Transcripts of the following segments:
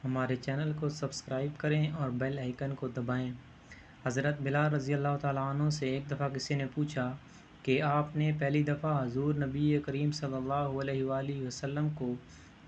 ہمارے چینل کو سبسکرائب کریں اور بیل آئیکن کو دبائیں۔ حضرت بلال رضی اللہ تعالیٰ عنہ سے ایک دفعہ کسی نے پوچھا کہ آپ نے پہلی دفعہ حضور نبی کریم صلی اللہ علیہ وآلہ وسلم کو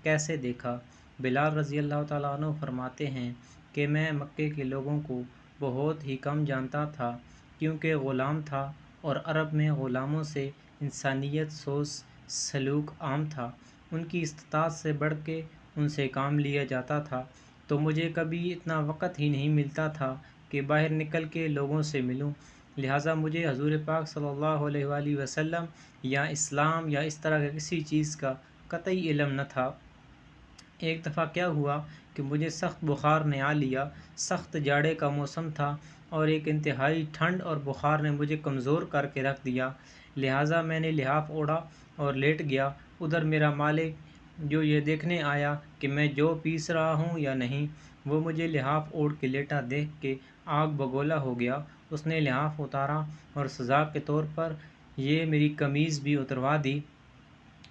کیسے دیکھا؟ بلال رضی اللہ تعالیٰ عنہ فرماتے ہیں کہ میں مکے کے لوگوں کو بہت ہی کم جانتا تھا، کیونکہ غلام تھا اور عرب میں غلاموں سے انسانیت سوچ سلوک عام تھا۔ ان کی استطاعت سے بڑھ کے ان سے کام لیا جاتا تھا، تو مجھے کبھی اتنا وقت ہی نہیں ملتا تھا کہ باہر نکل کے لوگوں سے ملوں، لہٰذا مجھے حضور پاک صلی اللہ علیہ وآلہ وسلم یا اسلام یا اس طرح کی کسی چیز کا قطعی علم نہ تھا۔ ایک دفعہ کیا ہوا کہ مجھے سخت بخار نے آ لیا۔ سخت جاڑے کا موسم تھا اور ایک انتہائی ٹھنڈ اور بخار نے مجھے کمزور کر کے رکھ دیا، لہٰذا میں نے لحاف اوڑھا اور لیٹ گیا۔ ادھر میرا مالک جو یہ دیکھنے آیا کہ میں جو پیس رہا ہوں یا نہیں، وہ مجھے لحاف اوڑھ کے لیٹا دیکھ کے آگ بگولا ہو گیا۔ اس نے لحاف اتارا اور سزا کے طور پر یہ میری قمیض بھی اتروا دی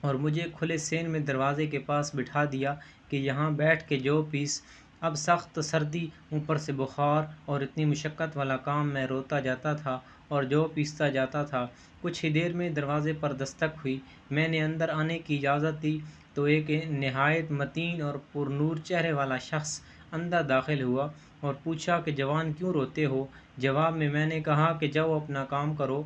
اور مجھے کھلے سین میں دروازے کے پاس بٹھا دیا کہ یہاں بیٹھ کے جو پیس۔ اب سخت سردی، اوپر سے بخار اور اتنی مشقت والا کام، میں روتا جاتا تھا اور جو پیستا جاتا تھا۔ کچھ ہی دیر میں دروازے پر دستک ہوئی۔ میں نے اندر آنے کی اجازت دی تو ایک نہایت متین اور پرنور چہرے والا شخص اندر داخل ہوا اور پوچھا کہ جوان کیوں روتے ہو؟ جواب میں نے کہا کہ جاؤ اپنا کام کرو،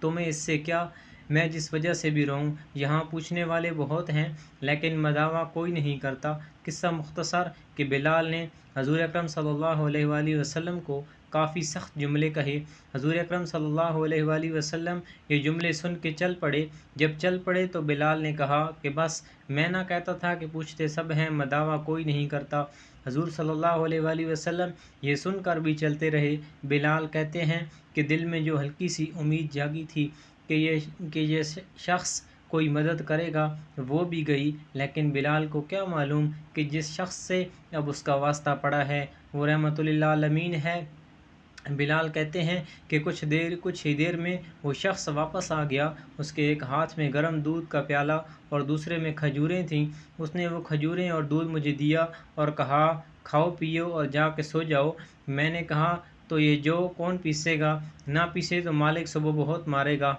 تمہیں اس سے کیا؟ میں جس وجہ سے بھی رہوں، یہاں پوچھنے والے بہت ہیں لیکن مداوع کوئی نہیں کرتا۔ قصہ مختصر کہ بلال نے حضور اکرم صلی اللہ علیہ وآلہ وسلم کو کافی سخت جملے کہے۔ حضور اکرم صلی اللہ علیہ وآلہ وسلم یہ جملے سن کے چل پڑے۔ جب چل پڑے تو بلال نے کہا کہ بس، میں نہ کہتا تھا کہ پوچھتے سب ہیں، مداوع کوئی نہیں کرتا۔ حضور صلی اللہ علیہ وآلہ وسلم یہ سن کر بھی چلتے رہے۔ بلال کہتے ہیں کہ دل میں جو ہلکی سی امید جاگی تھی کہ یہ شخص کوئی مدد کرے گا، وہ بھی گئی، لیکن بلال کو کیا معلوم کہ جس شخص سے اب اس کا واسطہ پڑا ہے وہ رحمۃ للعالمین ہے۔ بلال کہتے ہیں کہ کچھ ہی دیر میں وہ شخص واپس آ گیا۔ اس کے ایک ہاتھ میں گرم دودھ کا پیالہ اور دوسرے میں کھجوریں تھیں۔ اس نے وہ کھجوریں اور دودھ مجھے دیا اور کہا کھاؤ پیو اور جا کے سو جاؤ۔ میں نے کہا تو یہ جو کون پیسے گا؟ نہ پیسے تو مالک صبح بہت مارے گا۔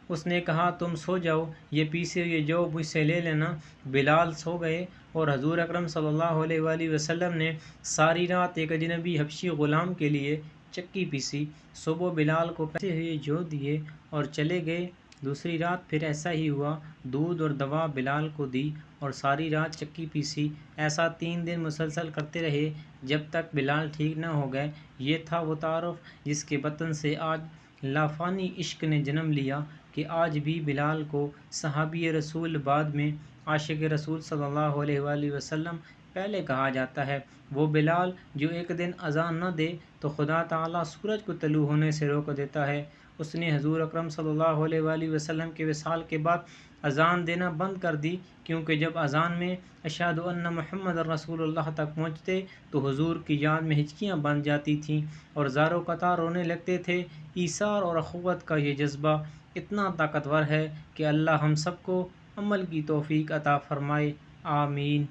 اس نے کہا تم سو جاؤ، یہ پیسے ہوئے جو مجھ سے لے لینا۔ بلال سو گئے اور حضور اکرم صلی اللہ علیہ وآلہ وسلم نے ساری رات ایک اجنبی حبشی غلام کے لیے چکی پیسی۔ صبح بلال کو پیسے ہوئے جو دیے اور چلے گئے۔ دوسری رات پھر ایسا ہی ہوا، دودھ اور دوا بلال کو دی اور ساری رات چکی پیسی۔ ایسا 3 دن مسلسل کرتے رہے جب تک بلال ٹھیک نہ ہو گئے۔ یہ تھا وہ تعارف جس کے بطن سے آج لافانی عشق نے جنم لیا کہ آج بھی بلال کو صحابی رسول، بعد میں عاشق رسول صلی اللہ علیہ وآلہ وسلم پہلے کہا جاتا ہے۔ وہ بلال جو ایک دن اذان نہ دے تو خدا تعالیٰ سورج کو طلوع ہونے سے روک دیتا ہے۔ اس نے حضور اکرم صلی اللہ علیہ وآلہ وسلم کے وصال کے بعد اذان دینا بند کر دی، کیونکہ جب اذان میں اشہد ان محمد رسول اللہ تک پہنچتے تو حضور کی یاد میں ہچکیاں بن جاتی تھیں اور زاروں قطار رونے لگتے تھے۔ ایثار اور اخوت کا یہ جذبہ اتنا طاقتور ہے کہ اللہ ہم سب کو عمل کی توفیق عطا فرمائے، آمین۔